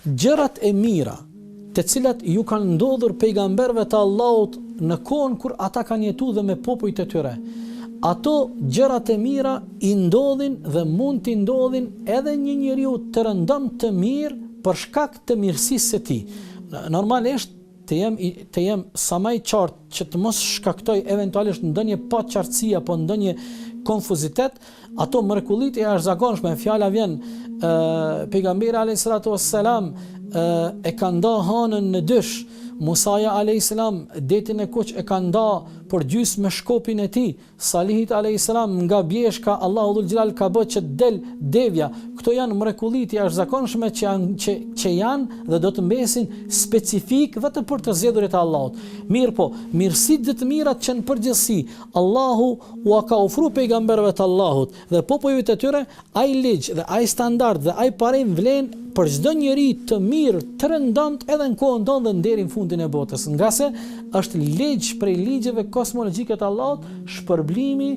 gjërat e mira të cilat ju kanë ndodhur pejgamberëve të Allahut në kohën kur ata kanë jetuar dhe me popujt e tyre, ato gjërat e mira i ndodhin dhe mund t'i ndodhin edhe një njeriu të rëndom të mirë për shkak të mirësisë së tij. Normalisht të jem sa më i qartë që të mos shkaktoj eventualisht ndonjë paqartësi apo ndonjë konfuzitet, ato mrekullit e jashtëzakonshme, fjala vjen pejgamberi alayhis salatu wassalam e ka nda hanën në dysh, Musaja a.s. detin e kuq e ka nda për gjysmë me shkopin e tij, Salihit a.s. nga bjeshka Allahu dhul xhelal ka bë që del devja. Këto janë mrekullit e jashtëzakonshme që janë dhe do të mbesin specifik vetëm për të zgjedhurit e Allahut. Mirë po, mirësitë dhe të mirat që në përgjithësi Allahu u ka ofruar pejgamberëve të Allahut dhe popujve të tyre, ai ligj dhe ai standard dhe ai parim vlen për çdo njeri të mirë, të rëndomt edhe në kohën tonë dhe deri në fundin e botës. Nga se është ligj prej ligjeve kosmologjike të Allahut, shpërblimi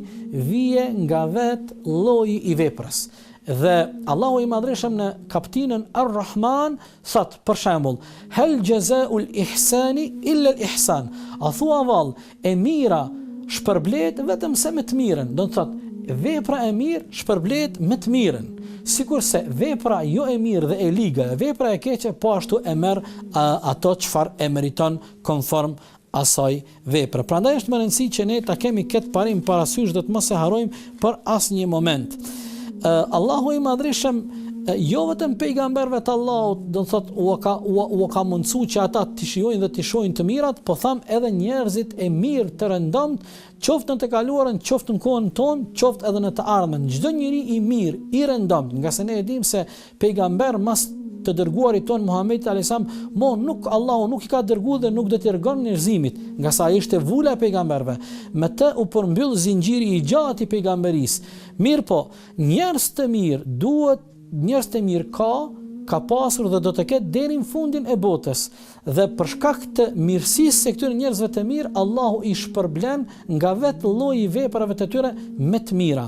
vije nga vet lloji i veprës. Dhe Allahu i madhreshëm në kapitullin Ar-Rahman thot për shembull, hal jazaa'ul ihsani illa al-ihsan. A thua vallë, e mira shpërblet vetëm se me të mirën. Do të thot, vepra e mirë shpërblet me të mirën. Sikurse vepra jo e mirë dhe e liga, vepra e keqe po ashtu e merr ato çfarë e meriton konform asaj vepre. Prandaj është më rëndësi që ne ta kemi këtë parim parasysh dhe të mos e harrojmë për asnjë moment. Allahu i madhreshëm jo vetëm pejgamberëve të Allahut, do të thotë u ka mundsuar që ata të shijojnë dhe të shohin të mirat, po tham edhe njerëzit e mirë të rëndomt, qoftë në të kaluarën, qoftë në kohën tonë, qoftë edhe në të ardhmen. Çdo njeri i mirë, i rëndomt, nga se ne e dimë se pejgamber mas të dërguarit ton Muhamedit alayhis salam, Allahu nuk i ka dërguar dhe nuk do t'i dërgon njerëzimit, nga sa ai ishte vula e pejgamberëve. Me të u përmbyll zinxhiri i gjatë i pejgamberisë. Mirë po, njerëz të mirë ka pasur dhe do të ketë deri në fundin e botës. Dhe për shkak të mirësisë së këtyre njerëzve të mirë, Allahu i shpërblen nga vetë lloji i veprave të tyre me të mira.